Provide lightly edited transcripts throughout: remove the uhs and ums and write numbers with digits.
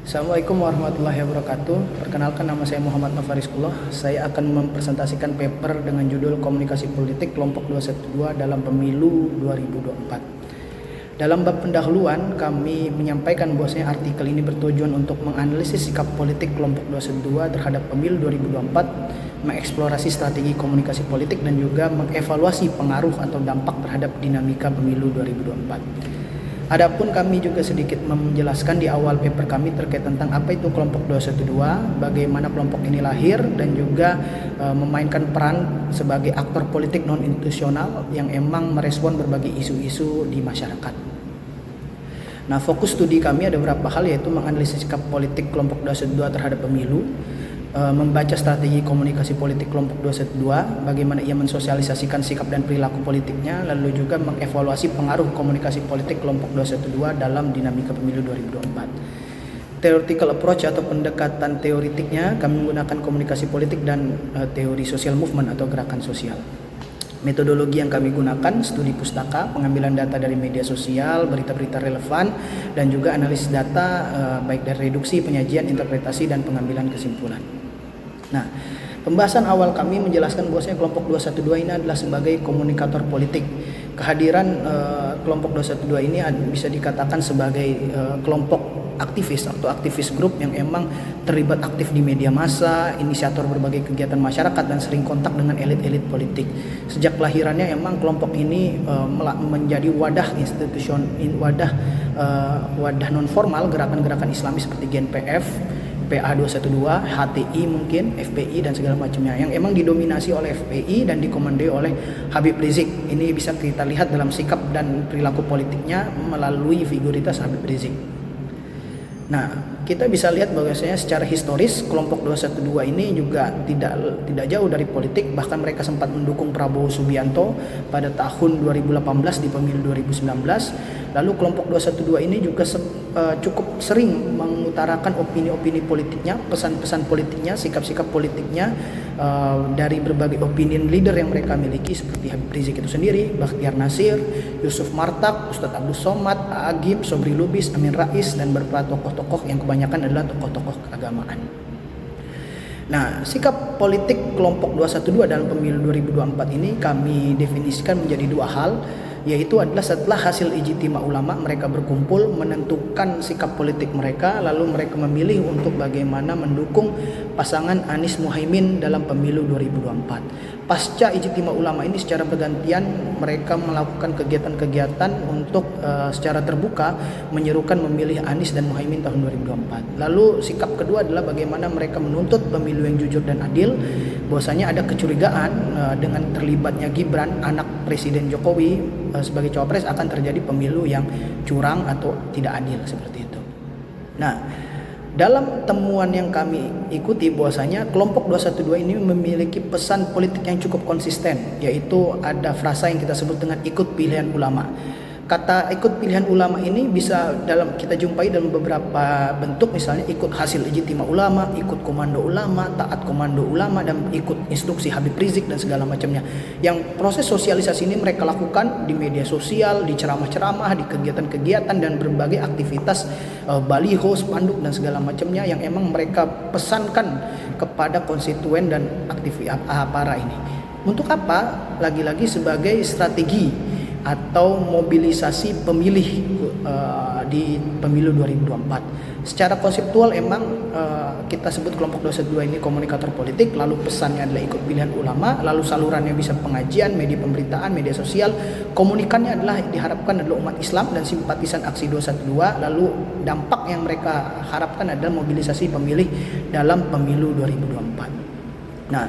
Assalamualaikum warahmatullahi wabarakatuh. Perkenalkan, nama saya Muhammad Novariskullah. Saya akan mempresentasikan paper dengan judul Komunikasi Politik Kelompok 212 dalam Pemilu 2024. Dalam bab pendahuluan, kami menyampaikan bahwasanya artikel ini bertujuan untuk menganalisis sikap politik kelompok 212 terhadap Pemilu 2024, mengeksplorasi strategi komunikasi politik, dan juga mengevaluasi pengaruh atau dampak terhadap dinamika Pemilu 2024. Adapun kami juga sedikit menjelaskan di awal paper kami terkait tentang apa itu kelompok 212, bagaimana kelompok ini lahir, dan juga memainkan peran sebagai aktor politik non-institusional yang emang merespon berbagai isu-isu di masyarakat. Nah, fokus studi kami ada beberapa hal, yaitu menganalisis sikap politik kelompok 212 terhadap pemilu, membaca strategi komunikasi politik kelompok 212, bagaimana ia mensosialisasikan sikap dan perilaku politiknya, lalu juga mengevaluasi pengaruh komunikasi politik kelompok 212 dalam dinamika pemilu 2024. Theoretical approach atau pendekatan teoritiknya, kami menggunakan komunikasi politik dan teori social movement atau gerakan sosial. Metodologi yang kami gunakan, studi pustaka, pengambilan data dari media sosial, berita-berita relevan, dan juga analisis data baik dari reduksi, penyajian, interpretasi, dan pengambilan kesimpulan. Nah, pembahasan awal kami menjelaskan bahwasanya kelompok 212 ini adalah sebagai komunikator politik. Kehadiran kelompok 212 ini bisa dikatakan sebagai kelompok aktivis atau aktivis grup yang emang terlibat aktif di media massa, inisiator berbagai kegiatan masyarakat, dan sering kontak dengan elit-elit politik. Sejak kelahirannya emang kelompok ini menjadi wadah wadah non formal gerakan-gerakan Islami seperti GNPF, PA212, HTI mungkin, FPI, dan segala macamnya, yang emang didominasi oleh FPI dan dikomandoi oleh Habib Rizik. Ini bisa kita lihat dalam sikap dan perilaku politiknya melalui figuritas Habib Rizik. Nah, kita bisa lihat bahwasanya secara historis kelompok 212 ini juga tidak jauh dari politik, bahkan mereka sempat mendukung Prabowo Subianto pada tahun 2018 di pemilu 2019. Lalu kelompok 212 ini juga cukup sering mengutarakan opini-opini politiknya, pesan-pesan politiknya, sikap-sikap politiknya dari berbagai opinion leader yang mereka miliki seperti Habib Rizik itu sendiri, Bakhtiar Nasir, Yusuf Martak, Ustadz Abdul Somad, Agim, Sobri Lubis, Amin Rais, dan beberapa tokoh-tokoh yang kebanyakan adalah tokoh-tokoh keagamaan. Nah, sikap politik kelompok 212 dalam pemilu 2024 ini kami definisikan menjadi dua hal, yaitu adalah setelah hasil ijtima ulama mereka berkumpul menentukan sikap politik mereka, lalu mereka memilih untuk bagaimana mendukung pasangan Anies Muhaimin dalam pemilu 2024. Pasca ijtima ulama ini secara bergantian mereka melakukan kegiatan-kegiatan untuk secara terbuka menyerukan memilih Anies dan Muhaimin tahun 2024. Lalu sikap kedua adalah bagaimana mereka menuntut pemilu yang jujur dan adil, bahwasanya ada kecurigaan dengan terlibatnya Gibran, anak Presiden Jokowi, sebagai cawapres akan terjadi pemilu yang curang atau tidak adil seperti itu. Nah, dalam temuan yang kami ikuti bahwasanya kelompok 212 ini memiliki pesan politik yang cukup konsisten, yaitu ada frasa yang kita sebut dengan ikut pilihan ulama. Kata ikut pilihan ulama ini bisa kita jumpai dalam beberapa bentuk, misalnya ikut hasil ijtima ulama, ikut komando ulama, taat komando ulama, dan ikut instruksi Habib Rizik dan segala macamnya. Yang proses sosialisasi ini mereka lakukan di media sosial, di ceramah-ceramah, di kegiatan-kegiatan, dan berbagai aktivitas baliho, spanduk, dan segala macamnya yang emang mereka pesankan kepada konstituen dan aktivis para ini. Untuk apa? Lagi-lagi sebagai strategi atau mobilisasi pemilih di pemilu 2024. Secara konseptual emang kita sebut kelompok 212 ini komunikator politik, lalu pesannya adalah ikut pilihan ulama, lalu salurannya bisa pengajian, media pemberitaan, media sosial. Komunikannya adalah diharapkan adalah umat Islam dan simpatisan aksi 212, lalu dampak yang mereka harapkan adalah mobilisasi pemilih dalam pemilu 2024. Nah,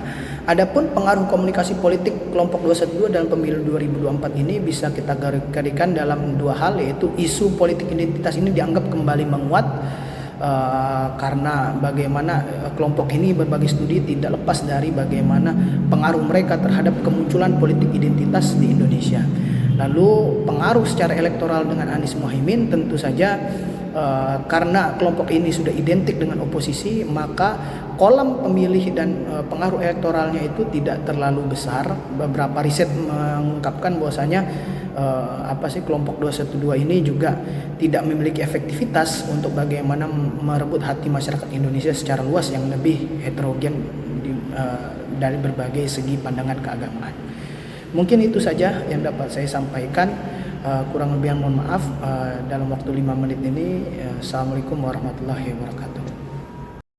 adapun pengaruh komunikasi politik kelompok 212 dalam pemilu 2024 ini bisa kita gariskan dalam dua hal, yaitu isu politik identitas ini dianggap kembali menguat karena bagaimana kelompok ini berbagai studi tidak lepas dari bagaimana pengaruh mereka terhadap kemunculan politik identitas di Indonesia. Lalu pengaruh secara elektoral dengan Anies Muhaimin tentu saja karena kelompok ini sudah identik dengan oposisi, maka kolam pemilih dan pengaruh elektoralnya itu tidak terlalu besar. Beberapa riset mengungkapkan bahwasanya kelompok 212 ini juga tidak memiliki efektivitas untuk bagaimana merebut hati masyarakat Indonesia secara luas yang lebih heterogen dari berbagai segi pandangan keagamaan. Mungkin itu saja yang dapat saya sampaikan. Kurang lebih mohon maaf dalam waktu 5 menit ini. Assalamualaikum warahmatullahi wabarakatuh.